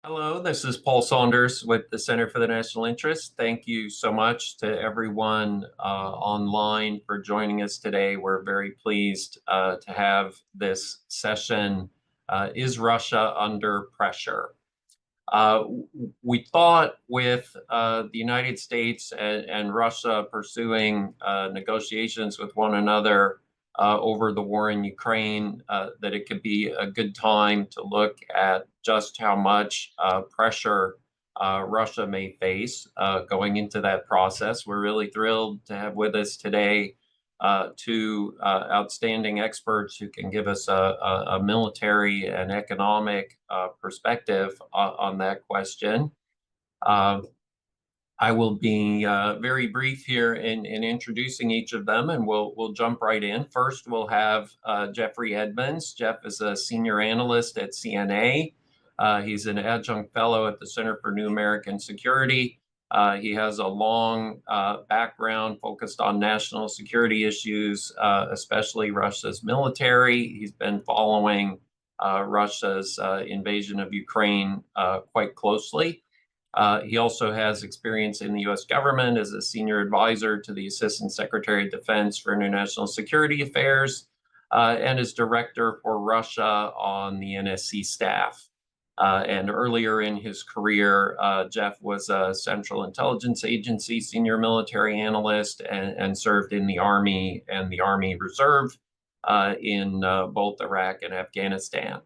Hello, this is Paul Saunders with the Center for the National Interest. Thank you so much to everyone online for joining us today. We're very pleased to have this session, Is Russia Under Pressure? Uh, we thought with the United States and Russia pursuing negotiations with one another over the war in Ukraine, that it could be a good time to look at just how much pressure Russia may face going into that process. We're really thrilled to have with us today two outstanding experts who can give us a military and economic perspective on that question. Uh, I will be very brief here in introducing each of them, and we'll jump right in. First, we'll have Jeffrey Edmonds. Jeff is a senior analyst at CNA. He's an adjunct fellow at the Center for New American Security. He has a long background focused on national security issues, especially Russia's military. He's been following Russia's invasion of Ukraine quite closely. He also has experience in the U.S. government as a senior advisor to the Assistant Secretary of Defense for International Security Affairs and is director for Russia on the NSC staff. And earlier in his career, Jeff was a Central Intelligence Agency senior military analyst and served in the Army and the Army Reserve in both Iraq and Afghanistan.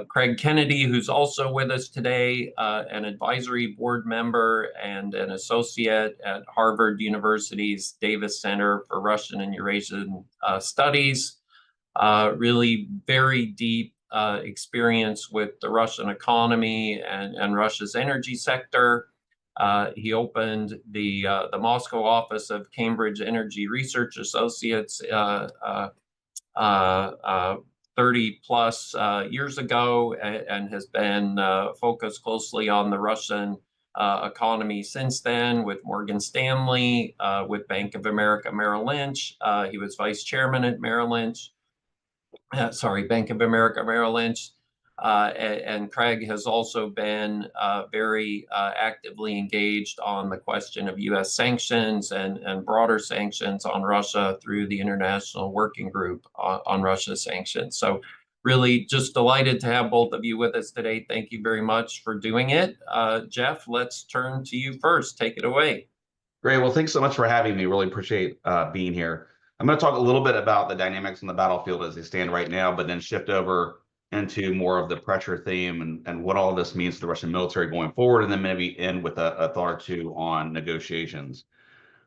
Craig Kennedy, who's also with us today, an advisory board member and an associate at Harvard University's Davis Center for Russian and Eurasian Studies. Really very deep experience with the Russian economy and Russia's energy sector. He opened the Moscow office of Cambridge Energy Research Associates 30 plus years ago and has been focused closely on the Russian economy since then with Morgan Stanley, with Bank of America Merrill Lynch. He was vice chairman at Merrill Lynch, Bank of America Merrill Lynch. And Craig has also been very actively engaged on the question of U.S. sanctions and broader sanctions on Russia through the International Working Group on Russia sanctions. So really just delighted to have both of you with us today. Thank you very much for doing it. Jeff, let's turn to you first. Take it away. Great. Well, thanks so much for having me. Really appreciate being here. I'm going to talk a little bit about the dynamics on the battlefield as they stand right now, but then shift over into more of the pressure theme and what all of this means to the Russian military going forward, and then maybe end with a thought or two on negotiations.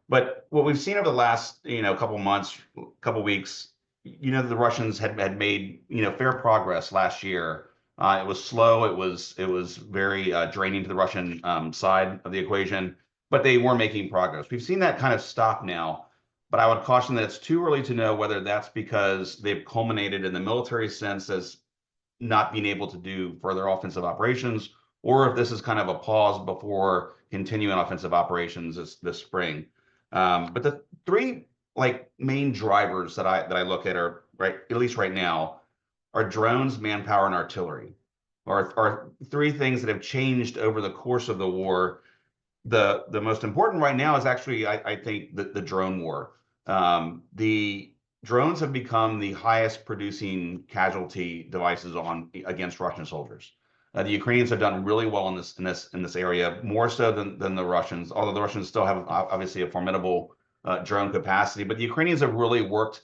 But what we've seen over the last, couple months, couple weeks, the Russians had made, fair progress last year. It was slow. It was very draining to the Russian side of the equation, but they were making progress. We've seen that kind of stop now, but I would caution that it's too early to know whether that's because they've culminated in the military sense as not being able to do further offensive operations, or if this is kind of a pause before continuing offensive operations this spring. But the three main drivers that I look at are right, at least right now, are drones, manpower, and artillery. Are three things that have changed over the course of the war. The most important right now is actually, I think, the drone war. The drones have become the highest producing casualty devices against Russian soldiers. The Ukrainians have done really well in this area, more so than the Russians. Although the Russians still have obviously a formidable drone capacity, but the Ukrainians have really worked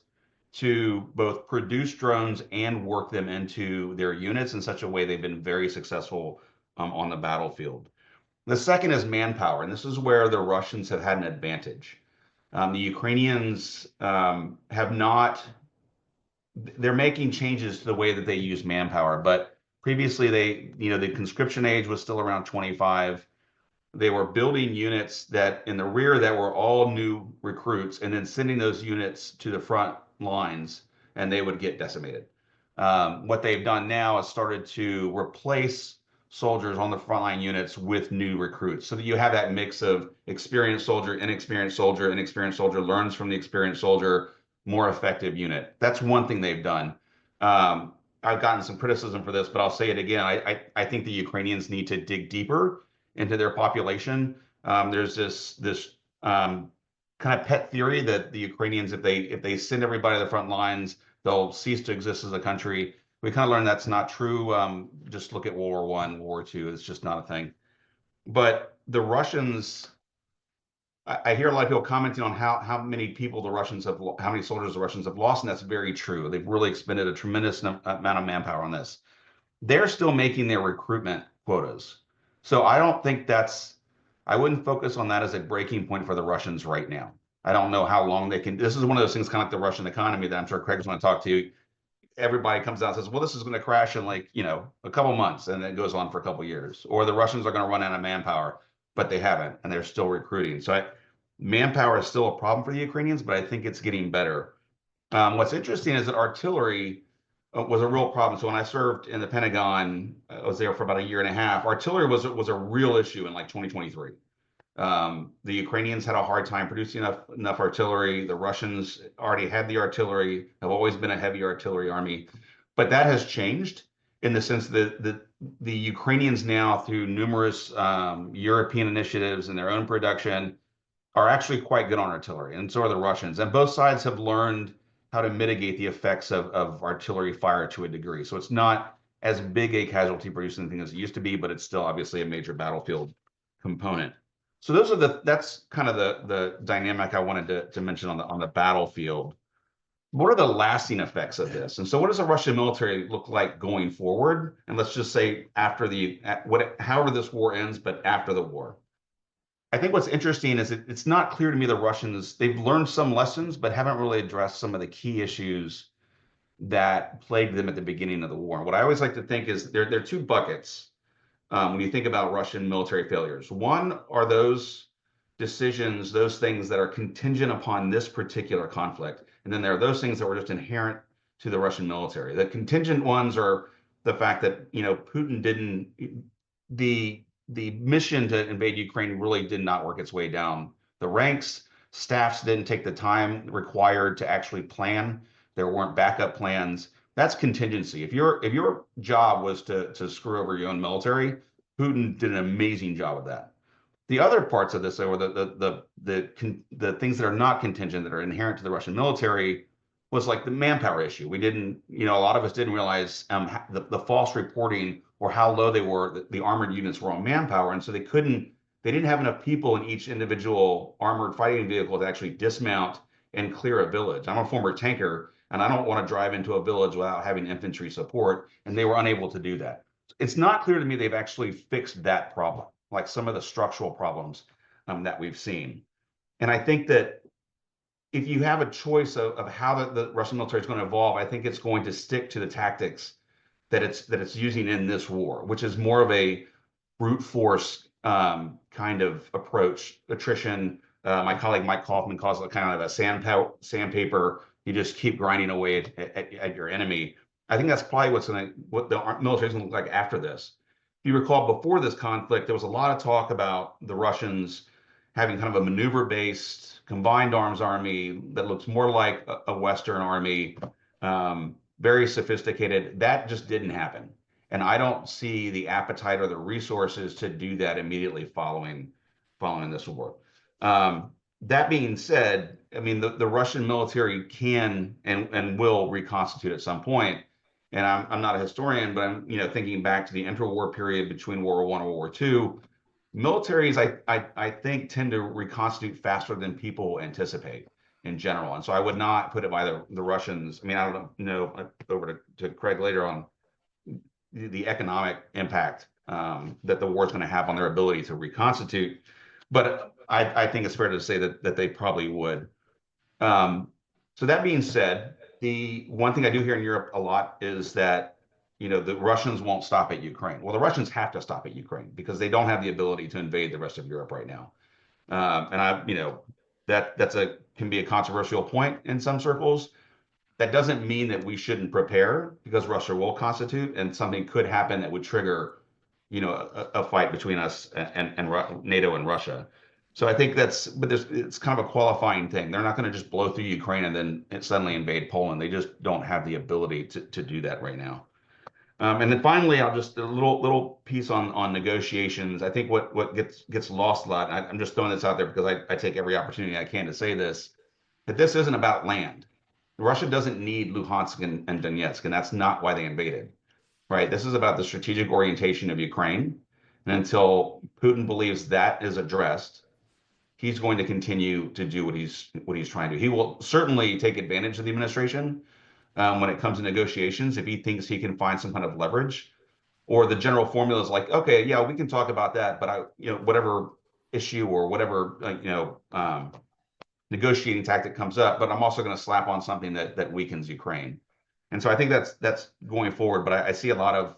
to both produce drones and work them into their units in such a way they've been very successful on the battlefield. The second is manpower, and this is where the Russians have had an advantage. The Ukrainians have not, they're making changes to the way that they use manpower, but previously the conscription age was still around 25. They were building units that in the rear that were all new recruits and then sending those units to the front lines and they would get decimated. What they've done now is started to replace soldiers on the frontline units with new recruits so that you have that mix of experienced soldier, inexperienced soldier, learns from the experienced soldier, more effective unit. That's one thing they've done. I've gotten some criticism for this, but I'll say it again. I think the Ukrainians need to dig deeper into their population. There's this kind of pet theory that the Ukrainians, if they send everybody to the front lines, they'll cease to exist as a country. We kind of learned that's not true. Just look at World War I, World War II. It's just not a thing. But the Russians, I hear a lot of people commenting on how many people the Russians have, how many soldiers the Russians have lost, and that's very true. They've really expended a tremendous amount of manpower on this. They're still making their recruitment quotas. So I don't think I wouldn't focus on that as a breaking point for the Russians right now. I don't know how long they can. This is one of those things, kind of like the Russian economy, that I'm sure Craig's going to talk to you. Everybody comes out and says, well, this is going to crash in like, a couple months, and it goes on for a couple years. Or the Russians are going to run out of manpower, but they haven't, and they're still recruiting. So manpower is still a problem for the Ukrainians, but I think it's getting better. What's interesting is that artillery was a real problem. So when I served in the Pentagon, I was there for about a year and a half. Artillery was a real issue in like 2023. The Ukrainians had a hard time producing enough artillery. The Russians already had the artillery, have always been a heavy artillery army. But that has changed in the sense that the Ukrainians now, through numerous European initiatives and their own production, are actually quite good on artillery, and so are the Russians. And both sides have learned how to mitigate the effects of artillery fire to a degree. So it's not as big a casualty producing thing as it used to be, but it's still obviously a major battlefield component. So that's kind of the dynamic I wanted to mention on the battlefield. What are the lasting effects of this? And so what does the Russian military look like going forward? And let's just say however this war ends, but after the war. I think what's interesting is it's not clear to me the Russians, they've learned some lessons, but haven't really addressed some of the key issues that plagued them at the beginning of the war. What I always like to think is there are two buckets when you think about Russian military failures. One are those decisions, those things that are contingent upon this particular conflict. And then there are those things that were just inherent to the Russian military. The contingent ones are the fact that, Putin didn't, the mission to invade Ukraine really did not work its way down the ranks. Staffs didn't take the time required to actually plan. There weren't backup plans. That's contingency. If your job was to screw over your own military, Putin did an amazing job of that. The other parts of this, or the things that are not contingent, that are inherent to the Russian military, was like the manpower issue. We didn't, a lot of us didn't realize the false reporting or how low they were, the armored units were on manpower. And so they didn't have enough people in each individual armored fighting vehicle to actually dismount and clear a village. I'm a former tanker, and I don't want to drive into a village without having infantry support, and they were unable to do that. It's not clear to me they've actually fixed that problem, like some of the structural problems that we've seen. And I think that if you have a choice of how the Russian military is going to evolve, I think it's going to stick to the tactics that it's using in this war, which is more of a brute force kind of approach. Attrition. My colleague Mike Kaufman calls it kind of a sandpaper. You just keep grinding away at your enemy. I think that's probably what the military is going to look like after this. If you recall, before this conflict, there was a lot of talk about the Russians having kind of a maneuver-based combined arms army that looks more like a Western army, very sophisticated. That just didn't happen. And I don't see the appetite or the resources to do that immediately following this war. That being said, I mean, the Russian military can and will reconstitute at some point. And I'm not a historian, but I'm thinking back to the interwar period between World War I and World War II. Militaries, I think, tend to reconstitute faster than people anticipate in general. And so I would not put it by the Russians. I mean, I don't know, over to Craig later on the economic impact that the war is going to have on their ability to reconstitute. But I think it's fair to say that they probably would. So that being said, the one thing I do hear in Europe a lot is that the Russians won't stop at Ukraine. Well, the Russians have to stop at Ukraine because they don't have the ability to invade the rest of Europe right now. That can be a controversial point in some circles. That doesn't mean that we shouldn't prepare, because Russia will constitute, and something could happen that would trigger, a fight between us and NATO and Russia. So I think it's kind of a qualifying thing. They're not going to just blow through Ukraine and then suddenly invade Poland. They just don't have the ability to do that right now. And then finally, I'll just a little piece on negotiations. I think what gets lost a lot. And I'm just throwing this out there because I take every opportunity I can to say this, that this isn't about land. Russia doesn't need Luhansk and Donetsk, and that's not why they invaded. Right? This is about the strategic orientation of Ukraine. And until Putin believes that is addressed, he's going to continue to do what he's trying to do. He will certainly take advantage of the administration when it comes to negotiations if he thinks he can find some kind of leverage. Or the general formula is like, okay, yeah, we can talk about that, but whatever issue or whatever negotiating tactic comes up, but I'm also going to slap on something that weakens Ukraine. And so I think that's going forward. But I see a lot of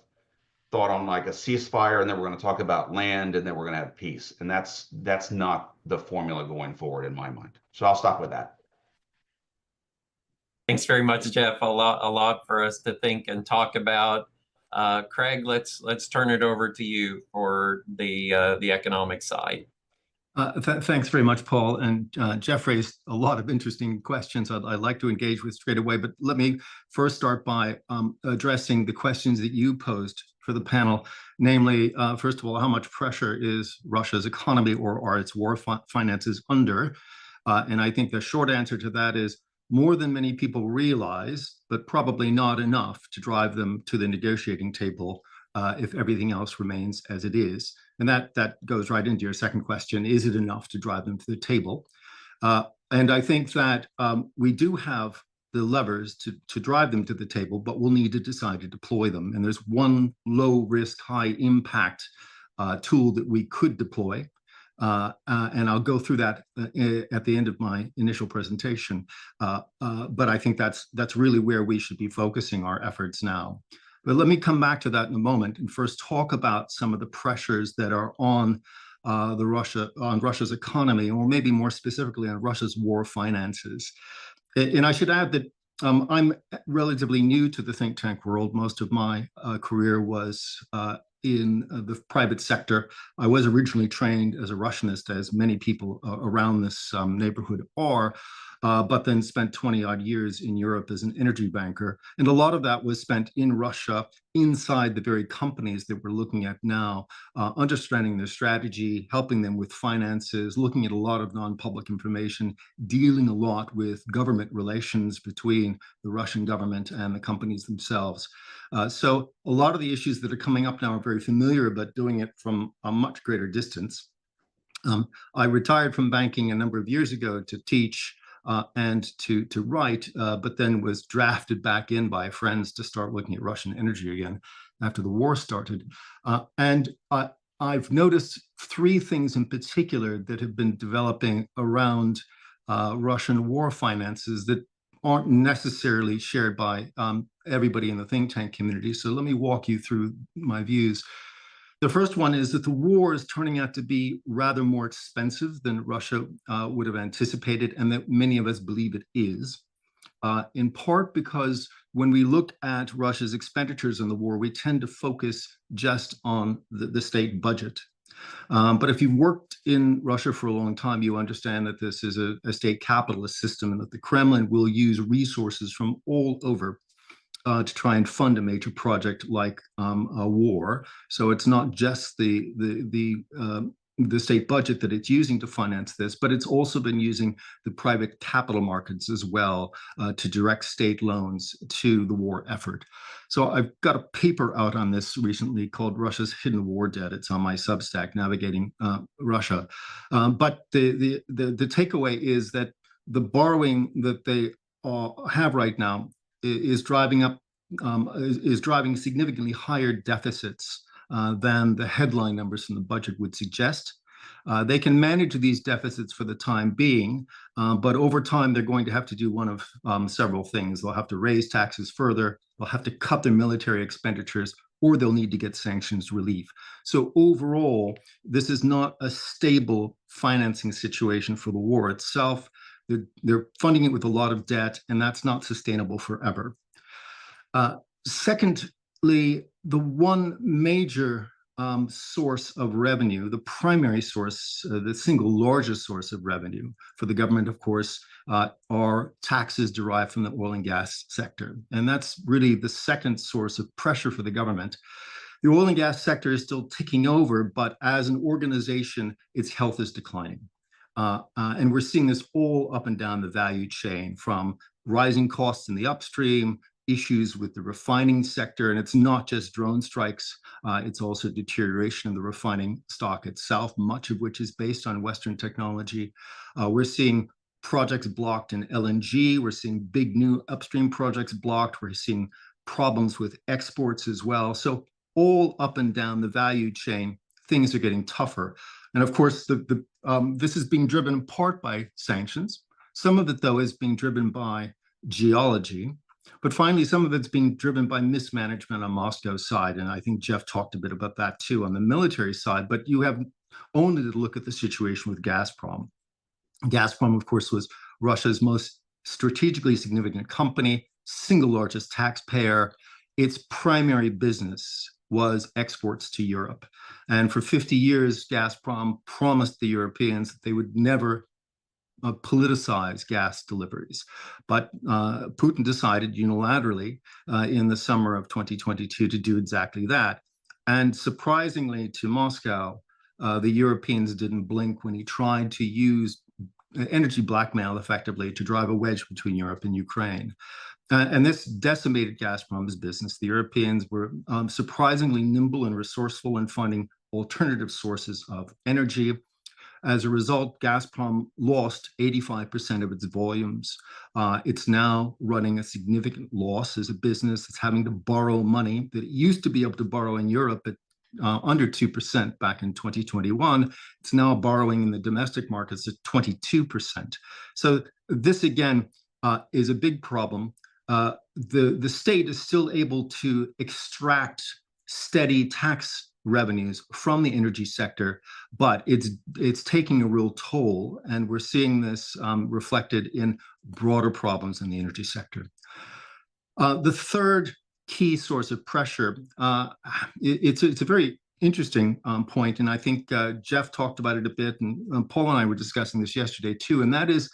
thought on like a ceasefire, and then we're going to talk about land, and then we're going to have peace. And that's not the formula going forward in my mind. So I'll stop with that. Thanks very much, Jeff. A lot for us to think and talk about. Craig, let's turn it over to you for the economic side. Thanks very much, Paul. And Jeff raised a lot of interesting questions I'd like to engage with straight away. But let me first start by addressing the questions that you posed for the panel. Namely, first of all, how much pressure is Russia's economy or are its war finances under? And I think the short answer to that is more than many people realize, but probably not enough to drive them to the negotiating table if everything else remains as it is. And that goes right into your second question, is it enough to drive them to the table? And I think that we do have the levers to drive them to the table, but we'll need to decide to deploy them. And there's one low risk, high impact tool that we could deploy. And I'll go through that at the end of my initial presentation. But I think that's really where we should be focusing our efforts now. But let me come back to that in a moment and first talk about some of the pressures that are on Russia's economy, or maybe more specifically on Russia's war finances. And I should add that I'm relatively new to the think tank world. Most of my career was in the private sector. I was originally trained as a Russianist, as many people around this neighborhood are, but then spent 20 odd years in Europe as an energy banker. And a lot of that was spent in Russia, inside the very companies that we're looking at now, understanding their strategy, helping them with finances, looking at a lot of non-public information, dealing a lot with government relations between the Russian government and the companies themselves. So a lot of the issues that are coming up now are very familiar, but doing it from a much greater distance. I retired from banking a number of years ago to teach and to write, but then was drafted back in by friends to start looking at Russian energy again after the war started. And I've noticed three things in particular that have been developing around Russian war finances that aren't necessarily shared by everybody in the think tank community. So let me walk you through my views. The first one is that the war is turning out to be rather more expensive than Russia would have anticipated, and that many of us believe it is, in part because when we look at Russia's expenditures in the war, we tend to focus just on the state budget. But if you've worked in Russia for a long time, you understand that this is a state capitalist system and that the Kremlin will use resources from all over to try and fund a major project like a war. So it's not just the state budget that it's using to finance this, but it's also been using the private capital markets as well to direct state loans to the war effort. So I've got a paper out on this recently called Russia's Hidden War Debt. It's on my Substack, Navigating Russia. But the takeaway is that the borrowing that they have right now is driving significantly higher deficits than the headline numbers from the budget would suggest. They can manage these deficits for the time being, but over time they're going to have to do one of several things. They'll have to raise taxes further, they'll have to cut their military expenditures, or they'll need to get sanctions relief. So overall, this is not a stable financing situation for the war itself. They're funding it with a lot of debt, and that's not sustainable forever. Secondly, the one major source of revenue, the primary source, the single largest source of revenue for the government, of course, are taxes derived from the oil and gas sector. And that's really the second source of pressure for the government. The oil and gas sector is still ticking over, but as an organization, its health is declining. And we're seeing this all up and down the value chain, from rising costs in the upstream, issues with the refining sector, and it's not just drone strikes, it's also deterioration of the refining stock itself, much of which is based on Western technology. We're seeing projects blocked in LNG, we're seeing big new upstream projects blocked, we're seeing problems with exports as well. So all up and down the value chain, things are getting tougher. And of course, this is being driven in part by sanctions. Some of it, though, is being driven by geology. But finally, some of it's being driven by mismanagement on Moscow's side. And I think Jeff talked a bit about that too on the military side. But you have only to look at the situation with Gazprom. Gazprom, of course, was Russia's most strategically significant company, single largest taxpayer. Its primary business was exports to Europe. And for 50 years, Gazprom promised the Europeans that they would never politicize gas deliveries. But Putin decided unilaterally in the summer of 2022 to do exactly that. And surprisingly to Moscow, the Europeans didn't blink when he tried to use energy blackmail effectively to drive a wedge between Europe and Ukraine. And this decimated Gazprom's business. The Europeans were surprisingly nimble and resourceful in finding alternative sources of energy. As a result, Gazprom lost 85% of its volumes. It's now running a significant loss as a business. It's having to borrow money that it used to be able to borrow in Europe at under 2% back in 2021. It's now borrowing in the domestic markets at 22%. So this, again, is a big problem. The state is still able to extract steady tax revenues from the energy sector, but it's taking a real toll, and we're seeing this reflected in broader problems in the energy sector. The third key source of pressure, it's a very interesting point, and I think Jeff talked about it a bit, and Paul and I were discussing this yesterday too, and that is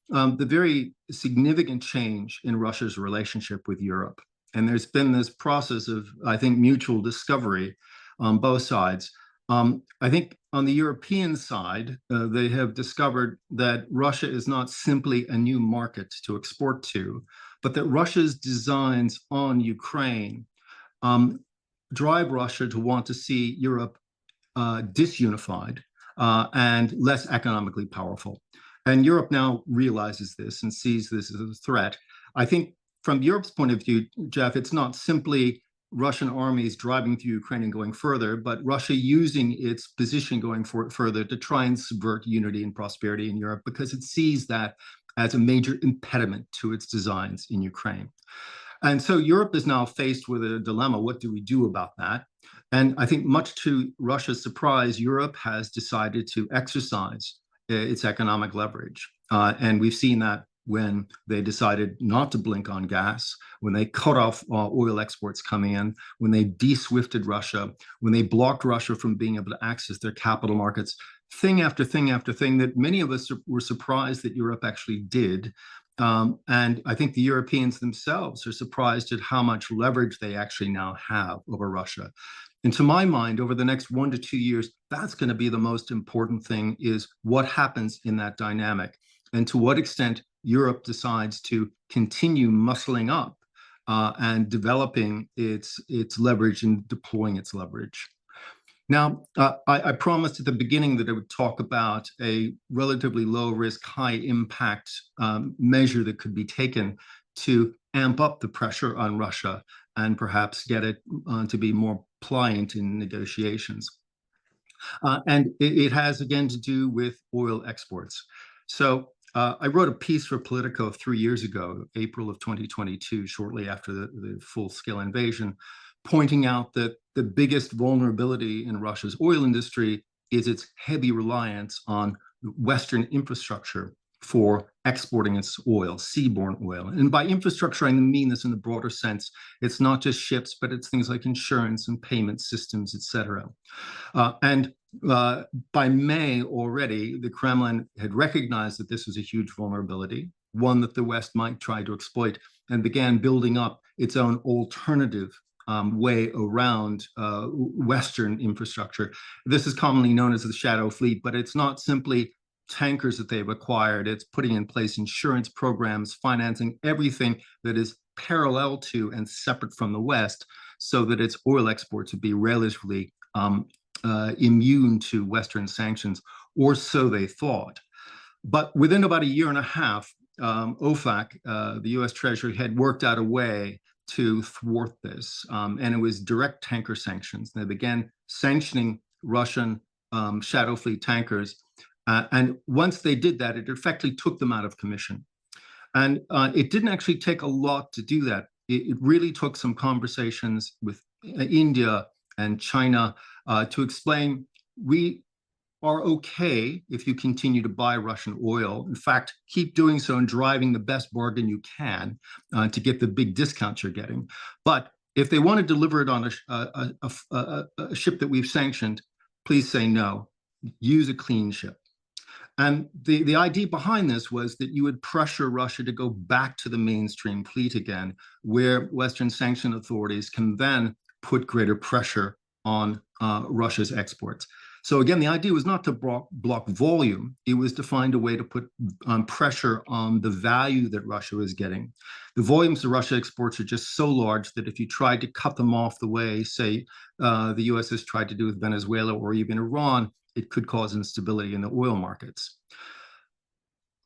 the very significant change in Russia's relationship with Europe. And there's been this process of, I think, mutual discovery on both sides. I think on the European side, they have discovered that Russia is not simply a new market to export to, but that Russia's designs on Ukraine drive Russia to want to see Europe disunified and less economically powerful. And Europe now realizes this and sees this as a threat. I think from Europe's point of view, Jeff, it's not simply Russian armies driving through Ukraine and going further, but Russia using its position going further to try and subvert unity and prosperity in Europe, because it sees that as a major impediment to its designs in Ukraine. And so Europe is now faced with a dilemma. What do we do about that? And I think much to Russia's surprise, Europe has decided to exercise its economic leverage. And we've seen that when they decided not to blink on gas, when they cut off oil exports coming in, when they de-SWIFted Russia, when they blocked Russia from being able to access their capital markets, thing after thing after thing that many of us were surprised that Europe actually did. And I think the Europeans themselves are surprised at how much leverage they actually now have over Russia. And to my mind, over the next 1 to 2 years, that's going to be the most important thing, is what happens in that dynamic and to what extent Europe decides to continue muscling up and developing its leverage and deploying its leverage. Now, I promised at the beginning that I would talk about a relatively low risk, high impact measure that could be taken to amp up the pressure on Russia and perhaps get it to be more pliant in negotiations. And it has, again, to do with oil exports. So I wrote a piece for Politico 3 years ago, April of 2022, shortly after the full-scale invasion, pointing out that the biggest vulnerability in Russia's oil industry is its heavy reliance on Western infrastructure for exporting its oil, seaborne oil. And by infrastructure, I mean this in the broader sense. It's not just ships, but it's things like insurance and payment systems, et cetera. By May already, the Kremlin had recognized that this was a huge vulnerability, one that the West might try to exploit, and began building up its own alternative way around Western infrastructure. This is commonly known as the Shadow Fleet, but it's not simply tankers that they've acquired. It's putting in place insurance programs, financing everything that is parallel to and separate from the West, so that its oil exports would be relatively immune to Western sanctions, or so they thought. But within about a year and a half, OFAC, the US Treasury, had worked out a way to thwart this, and it was direct tanker sanctions. They began sanctioning Russian Shadow Fleet tankers, and once they did that, it effectively took them out of commission. And it didn't actually take a lot to do that. It really took some conversations with India and China to explain, we are okay if you continue to buy Russian oil. In fact, keep doing so and driving the best bargain you can to get the big discounts you're getting. But if they want to deliver it on a ship that we've sanctioned, please say no. Use a clean ship. And the idea behind this was that you would pressure Russia to go back to the mainstream fleet again, where Western sanction authorities can then put greater pressure on Russia's exports. So again, the idea was not to block volume. It was to find a way to put pressure on the value that Russia was getting. The volumes of Russia exports are just so large that if you tried to cut them off the way, say, the US has tried to do with Venezuela or even Iran, it could cause instability in the oil markets.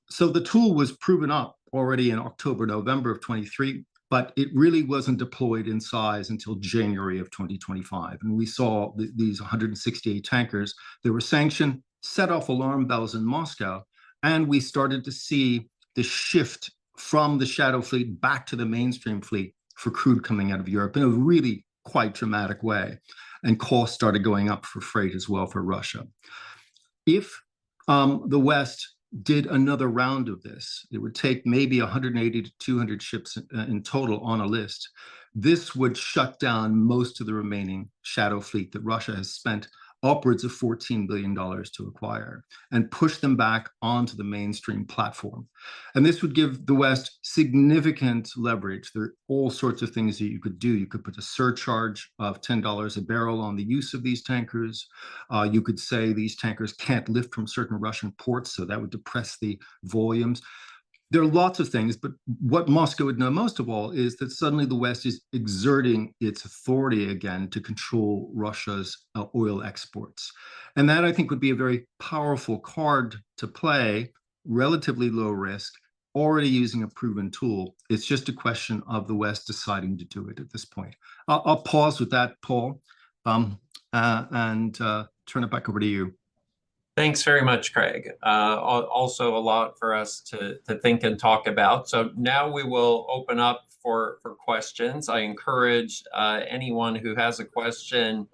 So the tool was proven up already in October, November of 23, but it really wasn't deployed in size until January of 2025. And we saw these 168 tankers that were sanctioned, set off alarm bells in Moscow, and we started to see the shift from the Shadow Fleet back to the mainstream fleet for crude coming out of Europe in a really quite dramatic way. And costs started going up for freight as well for Russia. If the West did another round of this, it would take maybe 180 to 200 ships in total on a list. This would shut down most of the remaining Shadow Fleet that Russia has spent upwards of $14 billion to acquire, and push them back onto the mainstream platform. And this would give the West significant leverage. There are all sorts of things that you could do. You could put a surcharge of $10 a barrel on the use of these tankers. You could say these tankers can't lift from certain Russian ports, so that would depress the volumes. There are lots of things, but what Moscow would know most of all is that suddenly the West is exerting its authority again to control Russia's oil exports. And that, I think, would be a very powerful card to play, relatively low risk, already using a proven tool. It's just a question of the West deciding to do it at this point. I'll pause with that, Paul, and turn it back over to you. Thanks very much, Craig. Also a lot for us to think and talk about. So now we will open up for questions. I encourage anyone who has a question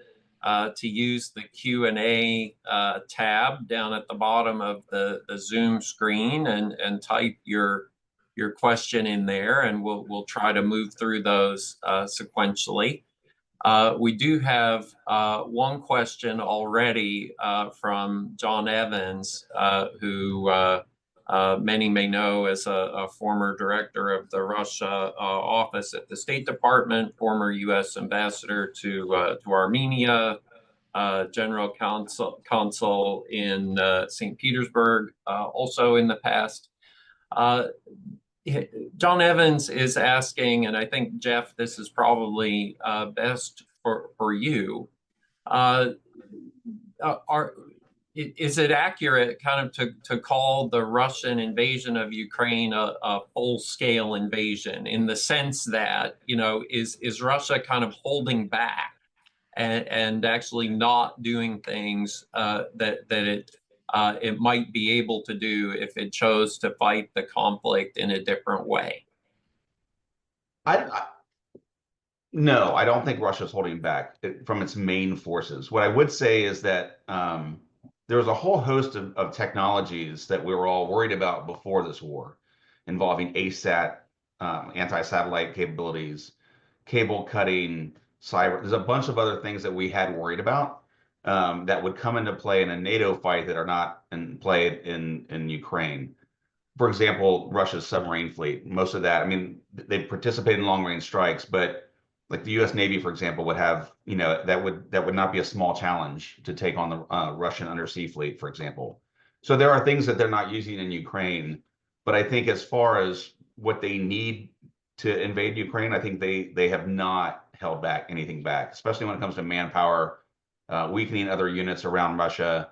to use the Q&A tab down at the bottom of the Zoom screen and type your question in there, and we'll try to move through those sequentially. We do have one question already from John Evans, who many may know as a former director of the Russia office at the State Department, former U.S. ambassador to Armenia, general consul in St. Petersburg, also in the past. John Evans is asking, and I think, Jeff, this is probably best for you. Is it accurate kind of to call the Russian invasion of Ukraine a full-scale invasion, in the sense that, you know, is Russia kind of holding back and actually not doing things that it might be able to do if it chose to fight the conflict in a different way? No, I don't think Russia's holding back from its main forces. What I would say is that there was a whole host of technologies that we were all worried about before this war, involving ASAT, anti-satellite capabilities, cable cutting, cyber. There's a bunch of other things that we had worried about that would come into play in a NATO fight that are not in play in Ukraine. For example, Russia's submarine fleet. Most of that, I mean, they participate in long-range strikes, but like the U.S. Navy, for example, would have, that would not be a small challenge to take on the Russian undersea fleet, for example. So there are things that they're not using in Ukraine, but I think as far as what they need to invade Ukraine, I think they have not held back anything back, especially when it comes to manpower, weakening other units around Russia,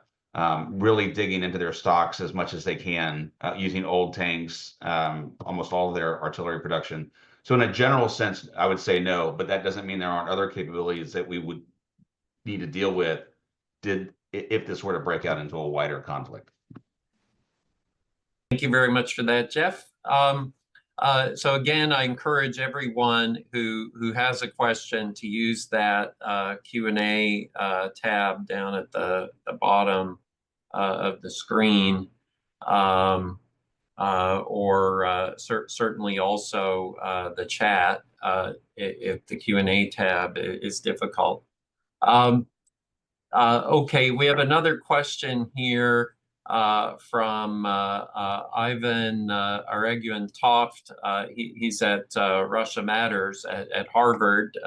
really digging into their stocks as much as they can, using old tanks, almost all of their artillery production. So in a general sense, I would say no, but that doesn't mean there aren't other capabilities that we would need to deal with if this were to break out into a wider conflict. Thank you very much for that, Jeff. So again, I encourage everyone who has a question to use that Q&A tab down at the bottom of the screen, or certainly also the chat if the Q&A tab is difficult. Okay, we have another question here from Ivan Areguin Toft. He's at Russia Matters at Harvard,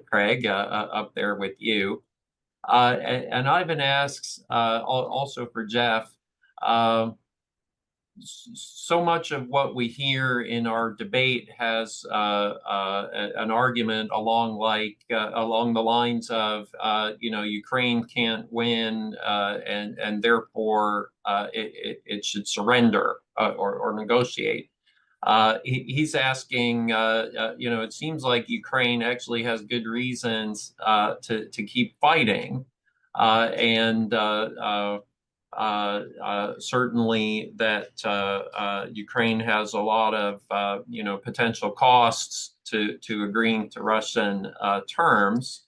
Craig, up there with you. And Ivan asks, also for Jeff, so much of what we hear in our debate has an argument along the lines of Ukraine can't win and therefore it should surrender or negotiate. He's asking, it seems like Ukraine actually has good reasons to keep fighting, and certainly that Ukraine has a lot of potential costs to agreeing to Russian terms,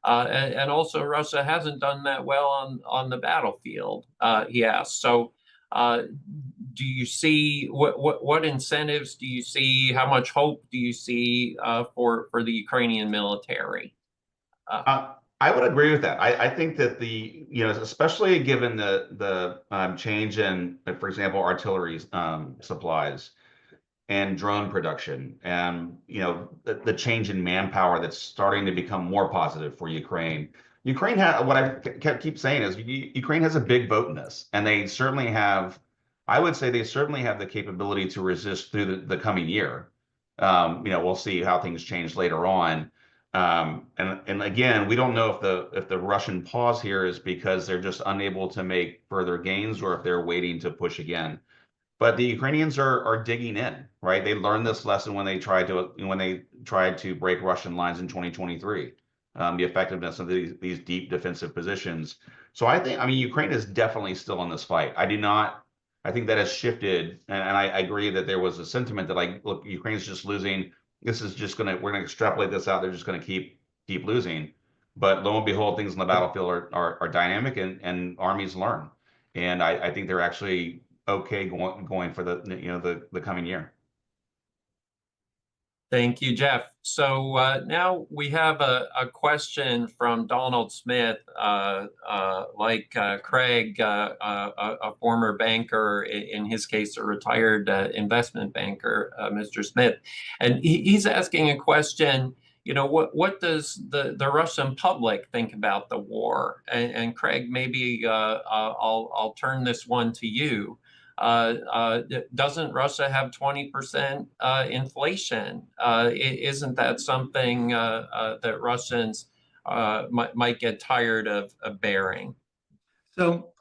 and also Russia hasn't done that well on the battlefield. He asks. So, do you see what incentives do you see? How much hope do you see for the Ukrainian military? I would agree with that. I think that especially given the change in, for example, artillery supplies and drone production, and the change in manpower that's starting to become more positive for Ukraine. Ukraine what I keep saying is Ukraine has a big vote in this, and they certainly have. I would say they certainly have the capability to resist through the coming year. We'll see how things change later on. And again, we don't know if the Russian pause here is because they're just unable to make further gains or if they're waiting to push again. But the Ukrainians are digging in, right? They learned this lesson when they tried to break Russian lines in 2023. The effectiveness of these deep defensive positions. So I mean, Ukraine is definitely still in this fight. I think that has shifted, and I agree that there was a sentiment that look, Ukraine's just losing. We're gonna extrapolate this out. They're just gonna keep losing. But lo and behold, things on the battlefield are dynamic, and armies learn. And I think they're actually okay going for the coming year. Thank you, Jeff. So now we have a question from Donald Smith, like Craig, a former banker, in his case, a retired investment banker, Mr. Smith. And he's asking a question, what does the Russian public think about the war? And Craig, maybe I'll turn this one to you. Doesn't Russia have 20% inflation? Isn't that something that Russians might get tired of bearing? So,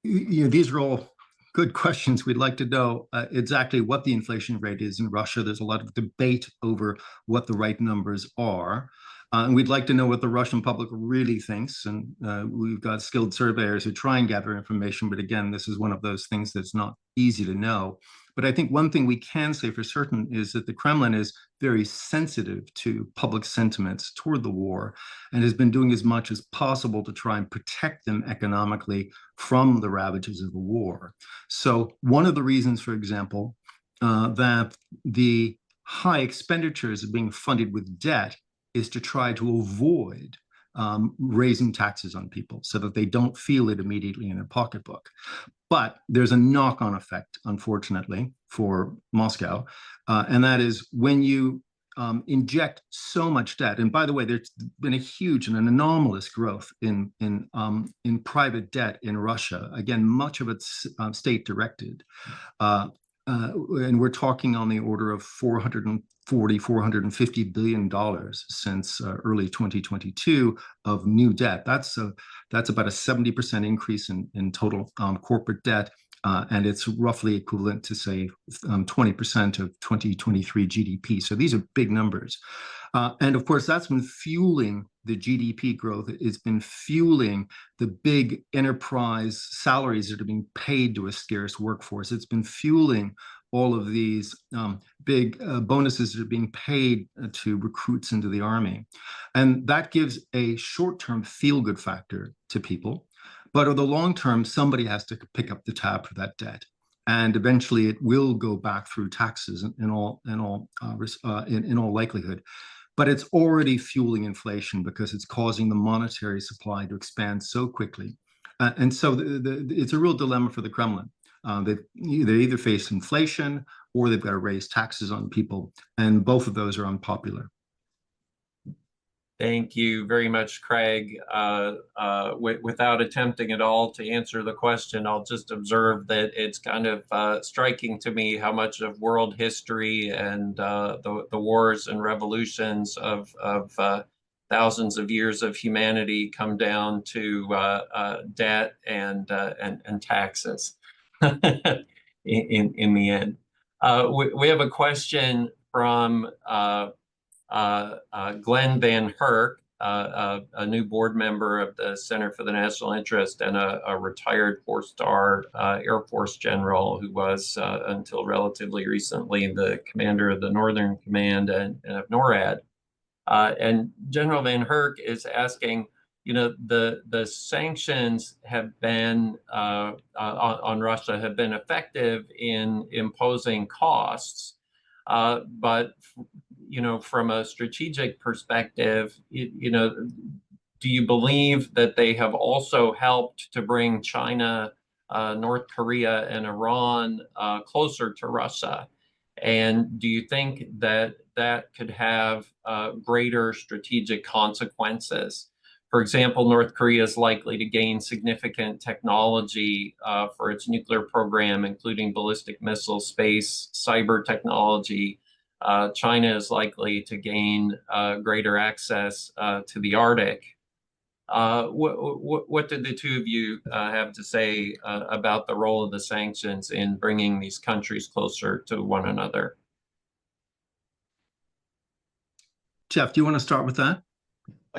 these are all good questions. We'd like to know exactly what the inflation rate is in Russia. There's a lot of debate over what the right numbers are. And we'd like to know what the Russian public really thinks. And we've got skilled surveyors who try and gather information. But again, this is one of those things that's not easy to know. But I think one thing we can say for certain is that the Kremlin is very sensitive to public sentiments toward the war and has been doing as much as possible to try and protect them economically from the ravages of the war. So one of the reasons, for example, that the high expenditures are being funded with debt is to try to avoid raising taxes on people so that they don't feel it immediately in their pocketbook. But there's a knock-on effect, unfortunately, for Moscow, and that is when you inject so much debt. And by the way, there's been a huge and an anomalous growth in private debt in Russia. Again, much of it's state-directed. And we're talking on the order of $450 billion since early 2022 of new debt. That's about a 70% increase in total corporate debt, and it's roughly equivalent to, say, 20% of 2023 GDP. So these are big numbers. And of course, that's been fueling the GDP growth. It's been fueling the big enterprise salaries that are being paid to a scarce workforce. It's been fueling all of these big bonuses that are being paid to recruits into the army. And that gives a short-term feel-good factor to people. But over the long term, somebody has to pick up the tab for that debt. And eventually it will go back through taxes in all likelihood. But it's already fueling inflation because it's causing the monetary supply to expand so quickly. And so it's a real dilemma for the Kremlin. They either face inflation or they've got to raise taxes on people. And both of those are unpopular. Thank you very much, Craig. Without attempting at all to answer the question, I'll just observe that it's kind of striking to me how much of world history and the wars and revolutions of thousands of years of humanity come down to debt and taxes in the end. We have a question from Glenn Van Herk, a new board member of the Center for the National Interest and a retired four-star Air Force general who was, until relatively recently, the commander of the Northern Command and of NORAD. And General Van Herk is asking, the sanctions have been on Russia have been effective in imposing costs, but from a strategic perspective, do you believe that they have also helped to bring China, North Korea, and Iran closer to Russia? And do you think that that could have greater strategic consequences? For example, North Korea is likely to gain significant technology for its nuclear program, including ballistic missile, space, cyber technology. China is likely to gain greater access to the Arctic. What did the two of you have to say about the role of the sanctions in bringing these countries closer to one another? Jeff, do you want to start with that?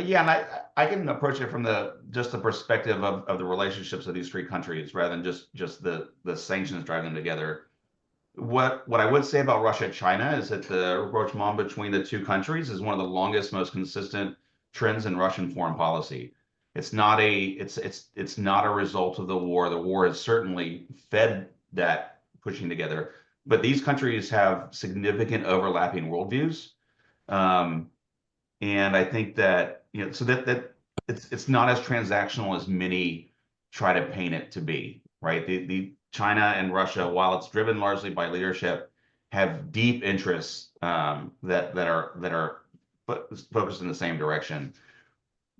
Yeah, and I can approach it from just the perspective of the relationships of these three countries rather than just the sanctions driving them together. What I would say about Russia and China is that the rapprochement between the two countries is one of the longest, most consistent trends in Russian foreign policy. It's not a result of the war. The war has certainly fed that pushing together, but these countries have significant overlapping worldviews, and I think that so that it's not as transactional as many try to paint it to be. Right? The China and Russia, while it's driven largely by leadership, have deep interests that are focused in the same direction.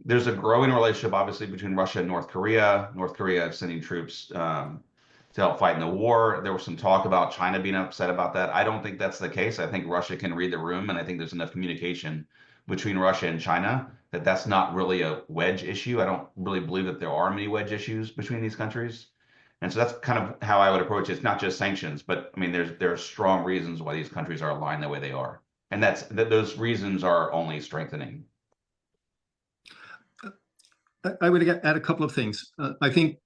There's a growing relationship, obviously, between Russia and North Korea. North Korea sending troops to help fight in the war. There was some talk about China being upset about that. I don't think that's the case. I think Russia can read the room, and I think there's enough communication between Russia and China that that's not really a wedge issue. I don't really believe that there are many wedge issues between these countries. And so that's kind of how I would approach it. It's not just sanctions, but I mean, there are strong reasons why these countries are aligned the way they are. And those reasons are only strengthening. I would add a couple of things. I think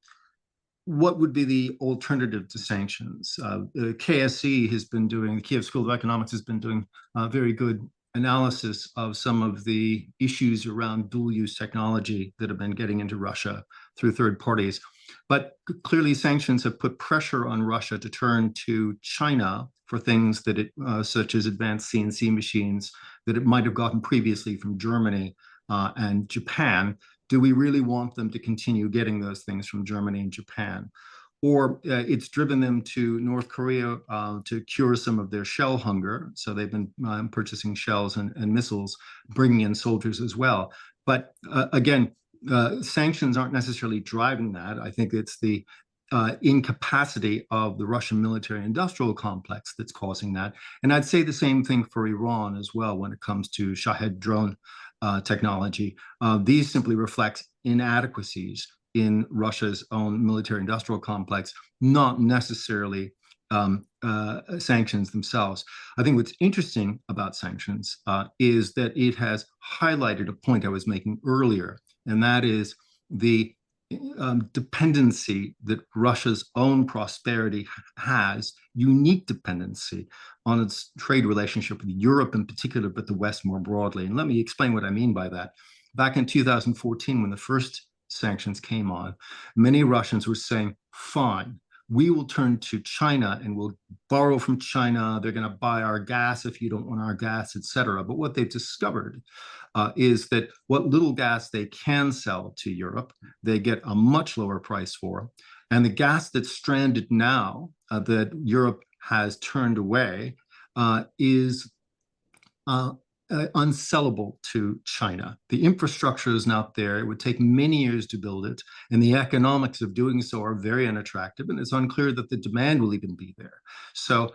what would be the alternative to sanctions? KSE has been doing, the Kiev School of Economics has been doing very good analysis of some of the issues around dual-use technology that have been getting into Russia through third parties. But clearly sanctions have put pressure on Russia to turn to China for things that it, such as advanced CNC machines that it might have gotten previously from Germany and Japan. Do we really want them to continue getting those things from Germany and Japan? Or it's driven them to North Korea to cure some of their shell hunger. So they've been purchasing shells and missiles, bringing in soldiers as well. But again, sanctions aren't necessarily driving that. I think it's the incapacity of the Russian military industrial complex that's causing that. And I'd say the same thing for Iran as well when it comes to Shahed drone technology. These simply reflect inadequacies in Russia's own military industrial complex, not necessarily sanctions themselves. I think what's interesting about sanctions is that it has highlighted a point I was making earlier, and that is the dependency that Russia's own prosperity has, unique dependency on its trade relationship with Europe in particular, but the West more broadly. And let me explain what I mean by that. Back in 2014, when the first sanctions came on, many Russians were saying, fine, we will turn to China and we'll borrow from China. They're going to buy our gas if you don't want our gas, et cetera. But what they've discovered is that what little gas they can sell to Europe, they get a much lower price for. And the gas that's stranded now that Europe has turned away is unsellable to China. The infrastructure is not there. It would take many years to build it. And the economics of doing so are very unattractive. And it's unclear that the demand will even be there. So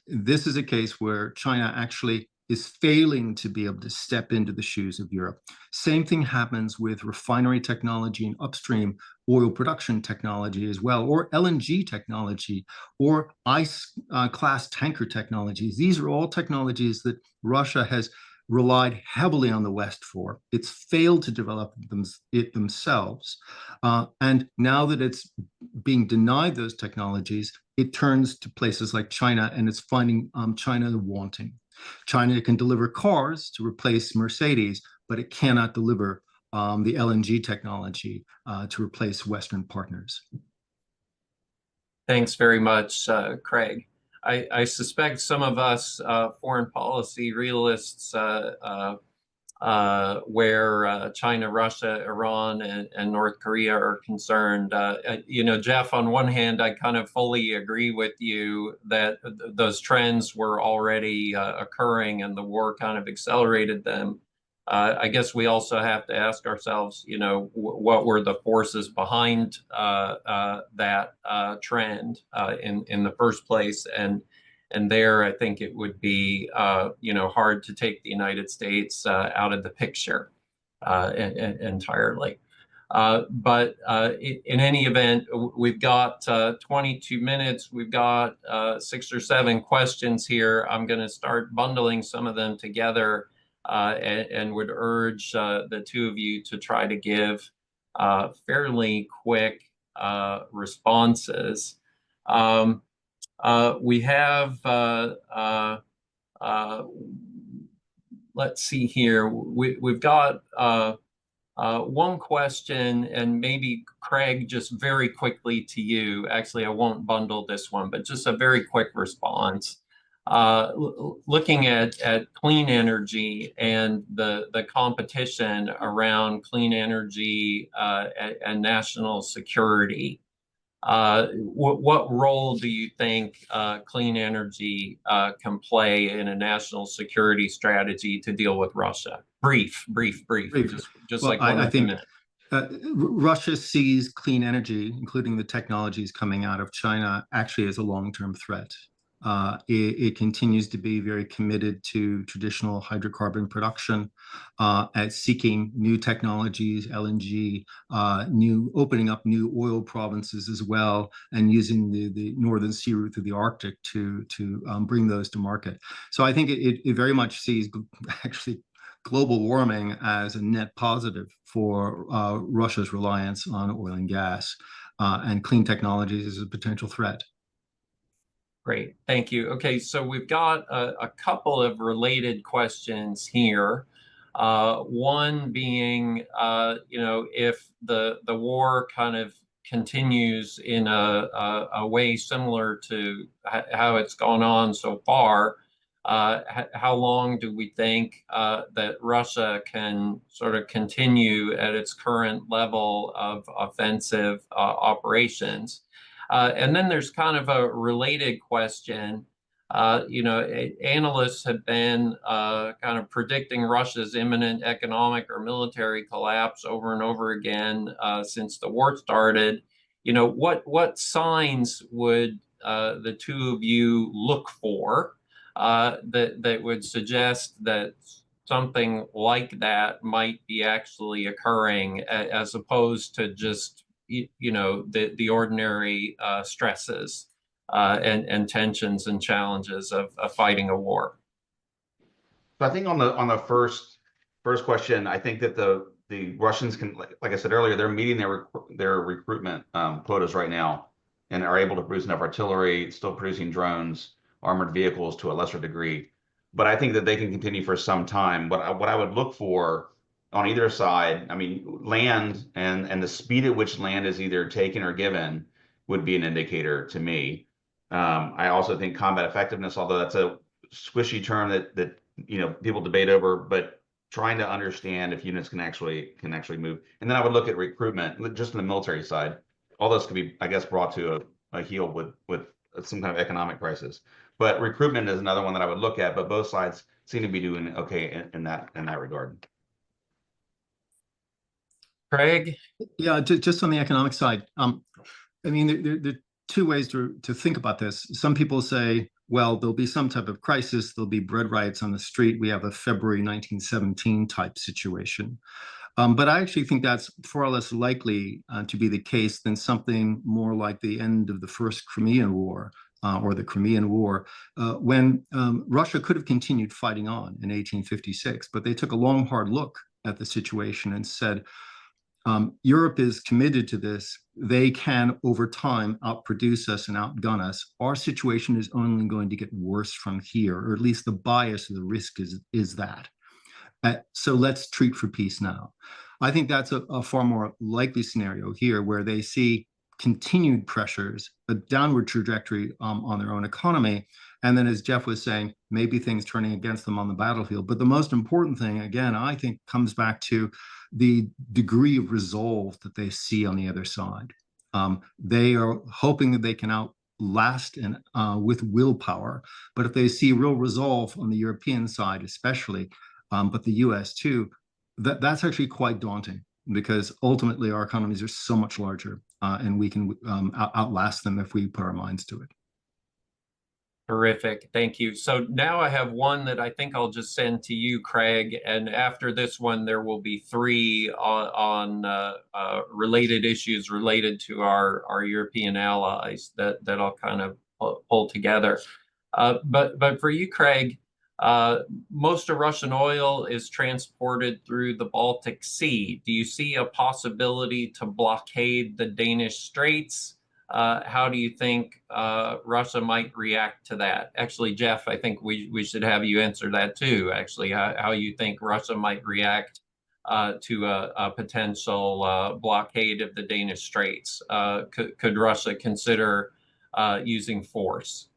this is a case where China actually is failing to be able to step into the shoes of Europe. Same thing happens with refinery technology and upstream oil production technology as well, or LNG technology, or ice-class tanker technologies. These are all technologies that Russia has relied heavily on the West for. It's failed to develop it themselves. And now that it's being denied those technologies, it turns to places like China, and it's finding China wanting. China can deliver cars to replace Mercedes, but it cannot deliver the LNG technology to replace Western partners. Thanks very much, Craig. I suspect some of us foreign policy realists where China, Russia, Iran, and North Korea are concerned. You know, Jeff, on one hand, I kind of fully agree with you that those trends were already occurring and the war kind of accelerated them. I guess we also have to ask ourselves, you know, what were the forces behind that trend in the first place? And there, I think it would be, you know, hard to take the United States out of the picture entirely. But in any event, we've got 22 minutes. We've got 6 or 7 questions here. I'm going to start bundling some of them together and would urge the two of you to try to give fairly quick responses. We have, let's see here, we've got one question, and maybe Craig, just very quickly to you. Actually, I won't bundle this one, but just a very quick response. Looking at clean energy and the competition around clean energy and national security. What role do you think clean energy can play in a national security strategy to deal with Russia? Brief. Just well, like 1 or 2 minutes. Russia sees clean energy, including the technologies coming out of China, actually as a long-term threat. It continues to be very committed to traditional hydrocarbon production, at seeking new technologies, LNG, opening up new oil provinces as well, and using the Northern Sea route through the Arctic to bring those to market. So I think it very much sees actually global warming as a net positive for Russia's reliance on oil and gas, and clean technologies as a potential threat. Great, thank you. Okay, so we've got a couple of related questions here. One being, if the war kind of continues in a way similar to how it's gone on so far, how long do we think that Russia can sort of continue at its current level of offensive operations? And then there's kind of a related question. Analysts have been kind of predicting Russia's imminent economic or military collapse over and over again since the war started. What signs would the two of you look for that would suggest that something like that might be actually occurring, as opposed to just the ordinary stresses and tensions and challenges of fighting a war? So I think on the first question, I think that the Russians can, like I said earlier, they're meeting their recruitment quotas right now, and are able to produce enough artillery, still producing drones, armored vehicles to a lesser degree. But I think that they can continue for some time. What I would look for on either side, I mean, land and the speed at which land is either taken or given would be an indicator to me. I also think combat effectiveness, although that's a squishy term that people debate over, but trying to understand if units can actually move. And then I would look at recruitment, just on the military side. All this could be, I guess, brought to a heel with some kind of economic crisis. But recruitment is another one that I would look at. But both sides seem to be doing okay in that regard. Craig? Yeah, just on the economic side, I mean, there are two ways to think about this. Some people say, well, there'll be some type of crisis, there'll be bread riots on the street. We have a February 1917 type situation. But I actually think that's far less likely to be the case than something more like the end of the First Crimean War, or the Crimean War, when Russia could have continued fighting on in 1856, but they took a long, hard look at the situation and said, Europe is committed to this. They can, over time, outproduce us and outgun us. Our situation is only going to get worse from here, or at least the bias of the risk is that. So let's treat for peace now. I think that's a far more likely scenario here, where they see continued pressures, a downward trajectory on their own economy. And then, as Jeff was saying, maybe things turning against them on the battlefield. But the most important thing, again, I think comes back to the degree of resolve that they see on the other side. They are hoping that they can outlast and with willpower. But if they see real resolve on the European side, especially, but the US too, that's actually quite daunting, because ultimately our economies are so much larger, and we can outlast them if we put our minds to it. Terrific, thank you. So now I have one that I think I'll just send to you, Craig, and after this one there will be three on related issues related to our European allies that I'll kind of pull together. But for you, Craig, most of Russian oil is transported through the Baltic Sea. Do you see a possibility to blockade the Danish Straits? How do you think Russia might react to that? Actually, Jeff, I think we should have you answer that too, actually, how you think Russia might react to a potential blockade of the Danish Straits. Could Russia consider using force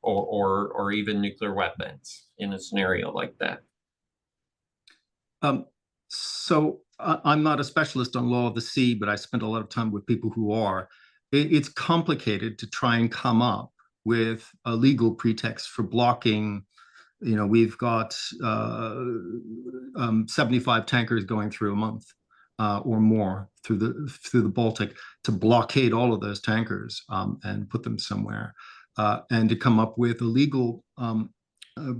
or even nuclear weapons in a scenario like that? So I'm not a specialist on law of the sea, but I spent a lot of time with people who are. It's complicated to try and come up with a legal pretext for blocking. We've got 75 tankers going through a month or more through the Baltic, to blockade all of those tankers and put them somewhere, and to come up with a legal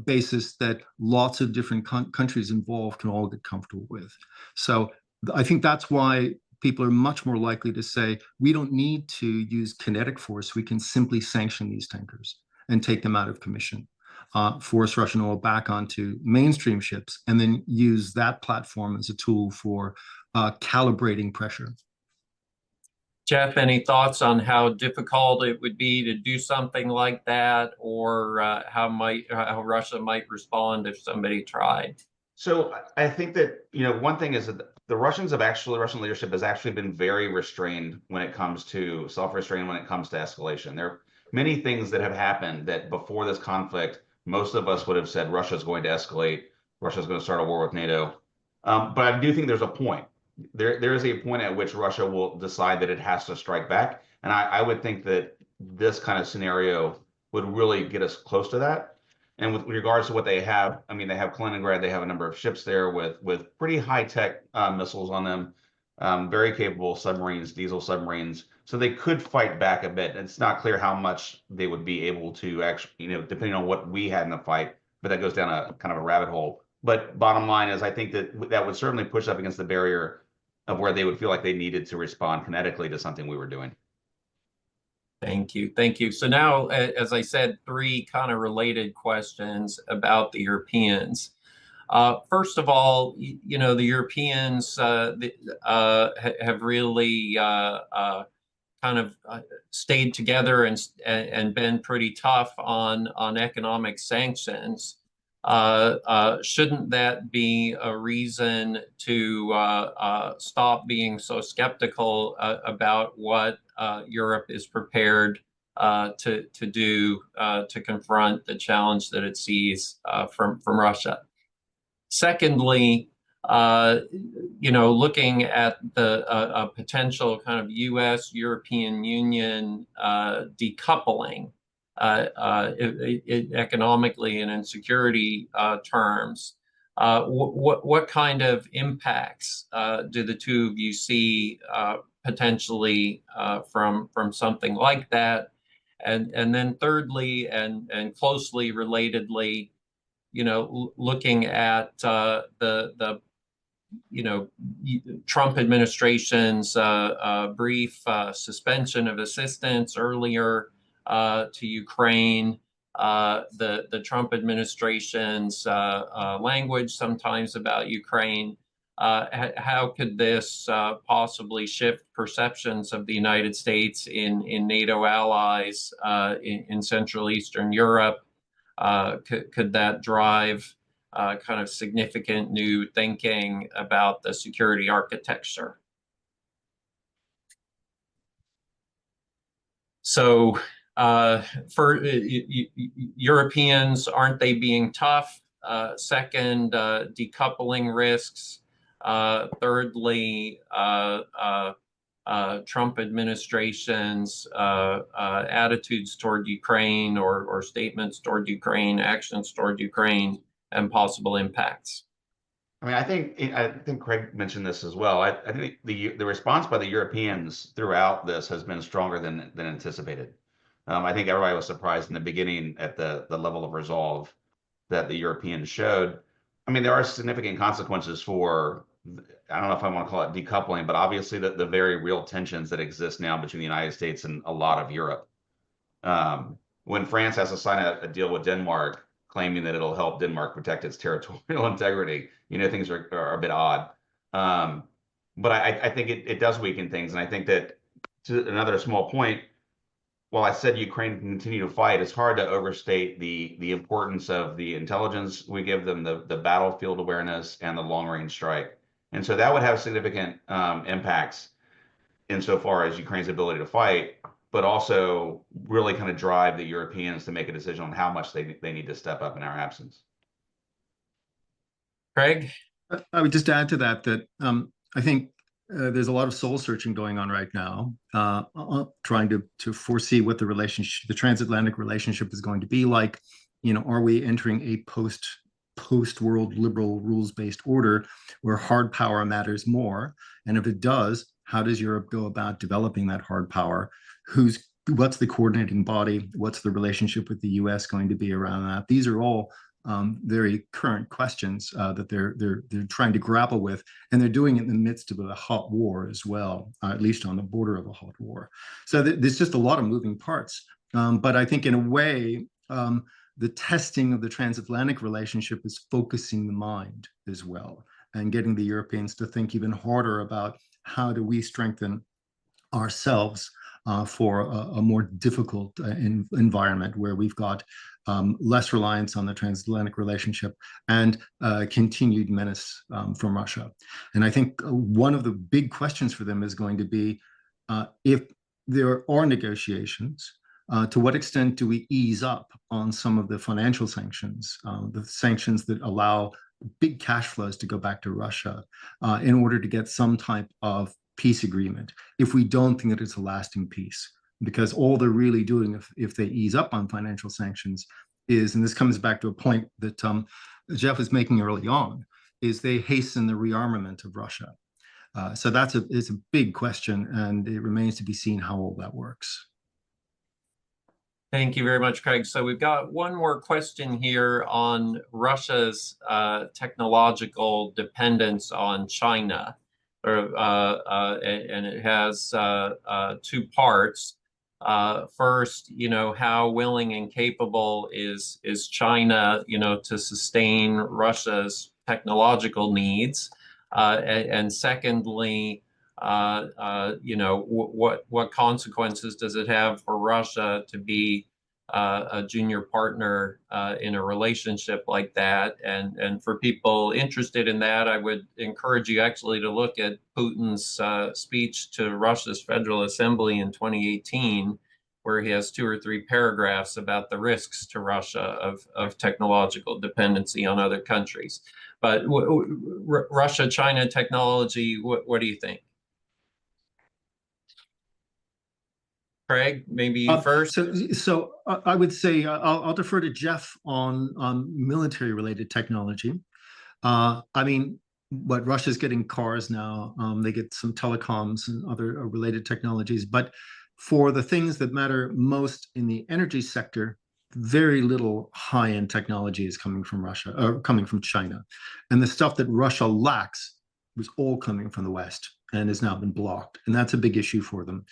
basis that lots of different countries involved can all get comfortable with. So I think that's why people are much more likely to say, we don't need to use kinetic force. We can simply sanction these tankers and take them out of commission. force Russian oil back onto mainstream ships, and then use that platform as a tool for calibrating pressure. Jeff, any thoughts on how difficult it would be to do something like that, or how Russia might respond if somebody tried? So I think that, one thing is that Russian leadership has actually been very restrained when it comes to self-restrained when it comes to escalation. There are many things that have happened that before this conflict, most of us would have said Russia's going to escalate, Russia's going to start a war with NATO. But I do think there's a point. There is a point at which Russia will decide that it has to strike back. And I would think that this kind of scenario would really get us close to that. And with regards to what they have, I mean, they have Kaliningrad, they have a number of ships there with pretty high-tech missiles on them, very capable submarines, diesel submarines. So they could fight back a bit. It's not clear how much they would be able to actually, depending on what we had in the fight, but that goes down a kind of a rabbit hole. But bottom line is, I think that would certainly push up against the barrier of where they would feel like they needed to respond kinetically to something we were doing. Thank you. Thank you. So now, as I said, three kind of related questions about the Europeans. First of all, the Europeans have really kind of stayed together and been pretty tough on economic sanctions. Shouldn't that be a reason to stop being so skeptical about what Europe is prepared to do to confront the challenge that it sees from Russia? Secondly, looking at the potential kind of U.S.-European Union decoupling economically and in security terms, what kind of impacts do the two of you see potentially from something like that? And then thirdly, and closely relatedly, looking at the Trump administration's brief suspension of assistance earlier to Ukraine, the Trump administration's language sometimes about Ukraine. How could this possibly shift perceptions of the United States in NATO allies in Central Eastern Europe? Could that drive kind of significant new thinking about the security architecture? So for Europeans, aren't they being tough? Second, decoupling risks. Thirdly, Trump administration's attitudes toward Ukraine or statements toward Ukraine, actions toward Ukraine, and possible impacts. I mean, I think Craig mentioned this as well. I think the response by the Europeans throughout this has been stronger than anticipated. I think everybody was surprised in the beginning at the level of resolve that the Europeans showed. I mean, there are significant consequences for, I don't know if I want to call it decoupling, but obviously the very real tensions that exist now between the United States and a lot of Europe. When France has to sign a deal with Denmark, claiming that it'll help Denmark protect its territorial integrity, things are a bit odd. But I think it does weaken things. And I think that, to another small point, while I said Ukraine can continue to fight, it's hard to overstate the importance of the intelligence we give them, the battlefield awareness, and the long-range strike. And so that would have significant impacts insofar as Ukraine's ability to fight, but also really kind of drive the Europeans to make a decision on how much they need to step up in our absence. Craig? I would just add to that I think there's a lot of soul searching going on right now, trying to foresee what the transatlantic relationship is going to be like. Are we entering a post-world liberal rules-based order where hard power matters more? And if it does, how does Europe go about developing that hard power? What's the coordinating body? What's the relationship with the US going to be around that? These are all very current questions that they're trying to grapple with, and they're doing it in the midst of a hot war as well, at least on the border of a hot war. So there's just a lot of moving parts. But I think in a way, the testing of the transatlantic relationship is focusing the mind as well, and getting the Europeans to think even harder about how do we strengthen ourselves for a more difficult environment where we've got less reliance on the transatlantic relationship and continued menace from Russia. And I think one of the big questions for them is going to be if there are negotiations, to what extent do we ease up on some of the financial sanctions, the sanctions that allow big cash flows to go back to Russia in order to get some type of peace agreement, if we don't think that it's a lasting peace? Because all they're really doing if they ease up on financial sanctions is, and this comes back to a point that Jeff was making early on, is they hasten the rearmament of Russia. So it's a big question, and it remains to be seen how all that works. Thank you very much, Craig. So we've got one more question here on Russia's technological dependence on China. And it has two parts. First, how willing and capable is China, to sustain Russia's technological needs? And secondly, what consequences does it have for Russia to be a junior partner in a relationship like that? And for people interested in that, I would encourage you actually to look at Putin's speech to Russia's Federal Assembly in 2018, where he has 2 or 3 paragraphs about the risks to Russia of technological dependency on other countries. But Russia-China technology, what do you think? Craig, maybe you first. So I would say I'll defer to Jeff on military-related technology. I mean, what Russia's getting cars now, they get some telecoms and other related technologies. But for the things that matter most in the energy sector, very little high-end technology is coming from Russia, or coming from China. And the stuff that Russia lacks was all coming from the West and has now been blocked. And that's a big issue for them.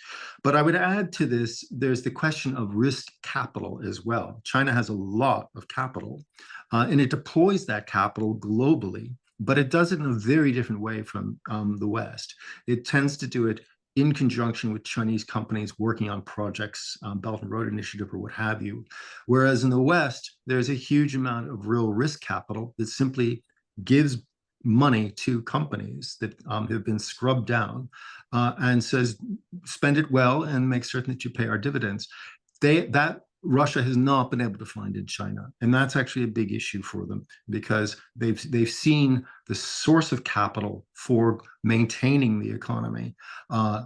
But I would add to this, there's the question of risk capital as well. China has a lot of capital, and it deploys that capital globally, but it does it in a very different way from the West. It tends to do it in conjunction with Chinese companies working on projects, Belt and Road Initiative or what have you. Whereas in the West, there's a huge amount of real risk capital that simply gives money to companies that have been scrubbed down and says, spend it well and make certain that you pay our dividends. That Russia has not been able to find in China. And that's actually a big issue for them, because they've seen the source of capital for maintaining the economy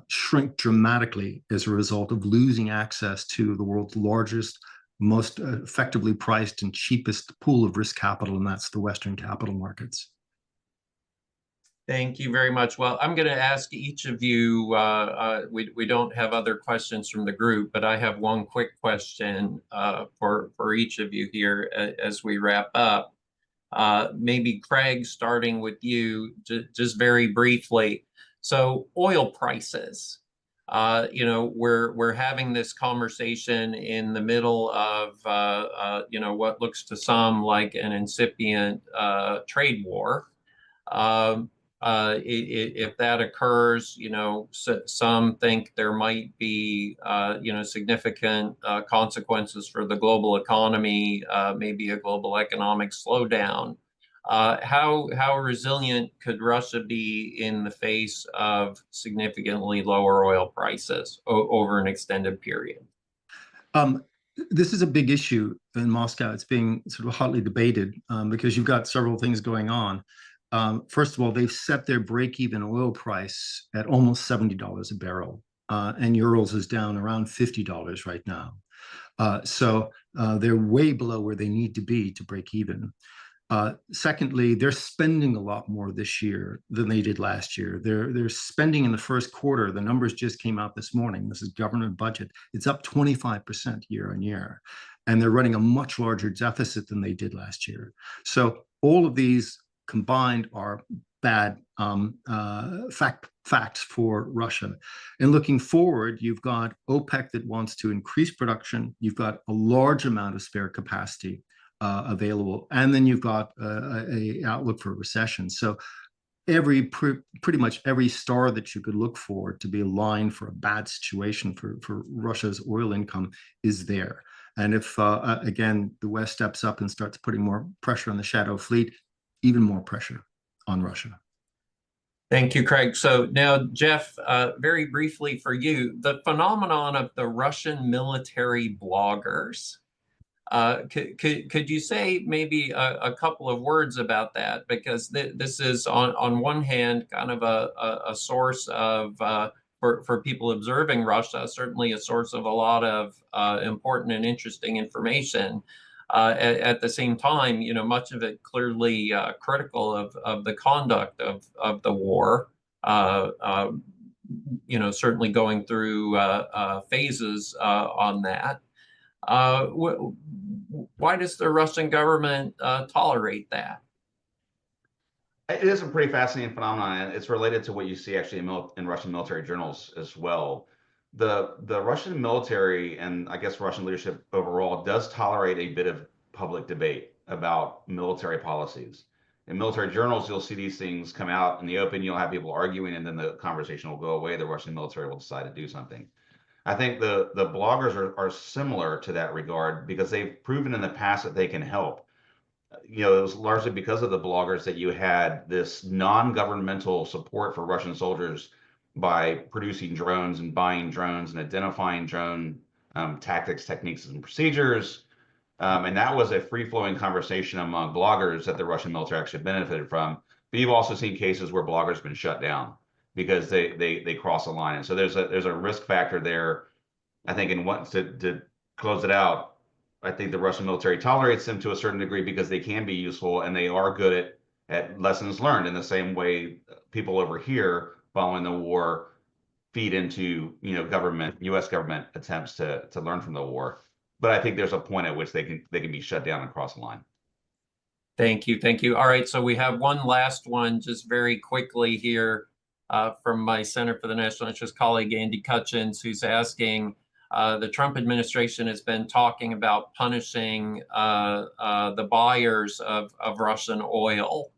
shrink dramatically as a result of losing access to the world's largest, most effectively priced and cheapest pool of risk capital, and that's the Western capital markets. Thank you very much. Well, I'm going to ask each of you, we don't have other questions from the group, but I have one quick question for each of you here as we wrap up. Maybe Craig, starting with you, just very briefly. So oil prices, we're having this conversation in the middle of, what looks to some like an incipient trade war. If that occurs, some think there might be, significant consequences for the global economy, maybe a global economic slowdown. How resilient could Russia be in the face of significantly lower oil prices over an extended period? This is a big issue in Moscow. It's being sort of hotly debated because you've got several things going on. First of all, they've set their break-even oil price at almost $70 a barrel, and Urals is down around $50 right now. So they're way below where they need to be to break even. Secondly, they're spending a lot more this year than they did last year. They're spending in the first quarter. The numbers just came out this morning. This is government budget. It's up 25% year on year, and they're running a much larger deficit than they did last year. So all of these combined are bad facts for Russia. And looking forward, you've got OPEC that wants to increase production. You've got a large amount of spare capacity available, and then you've got a outlook for a recession. So pretty much every star that you could look for to be aligned for a bad situation for Russia's oil income is there. And if, again, the West steps up and starts putting more pressure on the shadow fleet, even more pressure on Russia. Thank you, Craig. So now, Jeff, very briefly for you, the phenomenon of the Russian military bloggers. Could you say maybe a couple of words about that? Because this is on one hand kind of a source of for people observing Russia, certainly a source of a lot of important and interesting information. At the same time, you know, much of it clearly critical of the conduct of the war. You know, certainly going through phases on that. Why does the Russian government tolerate that? It is a pretty fascinating phenomenon, and it's related to what you see actually in Russian military journals as well. The Russian military, and I guess Russian leadership overall, does tolerate a bit of public debate about military policies. In military journals, you'll see these things come out in the open, you'll have people arguing, and then the conversation will go away. The Russian military will decide to do something. I think the bloggers are similar to that regard because they've proven in the past that they can help. You know, it was largely because of the bloggers that you had this non-governmental support for Russian soldiers by producing drones and buying drones and identifying drone tactics, techniques, and procedures. And that was a free-flowing conversation among bloggers that the Russian military actually benefited from. But you've also seen cases where bloggers have been shut down because they cross a line. And so there's a risk factor there. I think, and once to close it out, I think the Russian military tolerates them to a certain degree because they can be useful and they are good at lessons learned in the same way people over here following the war feed into, you know, U.S. government attempts to learn from the war. But I think there's a point at which they can be shut down and cross the line. Thank you. Thank you. All right. So we have one last one just very quickly here from my Center for the National Interest colleague, Andy Cutchins, who's asking, the Trump administration has been talking about punishing the buyers of Russian oil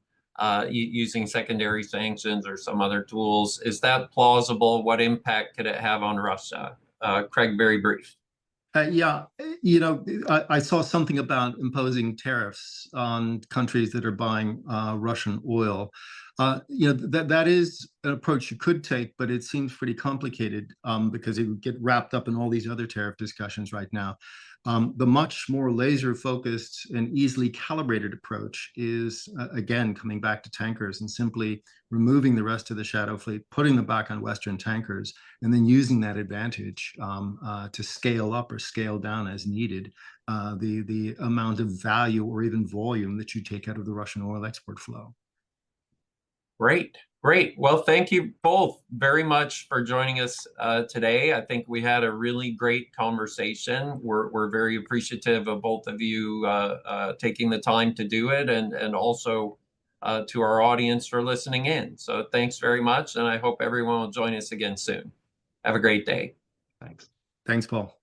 using secondary sanctions or some other tools. Is that plausible? What impact could it have on Russia? Craig, very brief. Yeah, you know, I saw something about imposing tariffs on countries that are buying Russian oil. You know, that is an approach you could take, but it seems pretty complicated because it would get wrapped up in all these other tariff discussions right now. The much more laser-focused and easily calibrated approach is, again, coming back to tankers and simply removing the rest of the shadow fleet, putting them back on Western tankers, and then using that advantage to scale up or scale down as needed the amount of value or even volume that you take out of the Russian oil export flow. Great. Great. Well, thank you both very much for joining us today. I think we had a really great conversation. We're very appreciative of both of you taking the time to do it, and also to our audience for listening in. So thanks very much, and I hope everyone will join us again soon. Have a great day. Thanks. Thanks, Paul.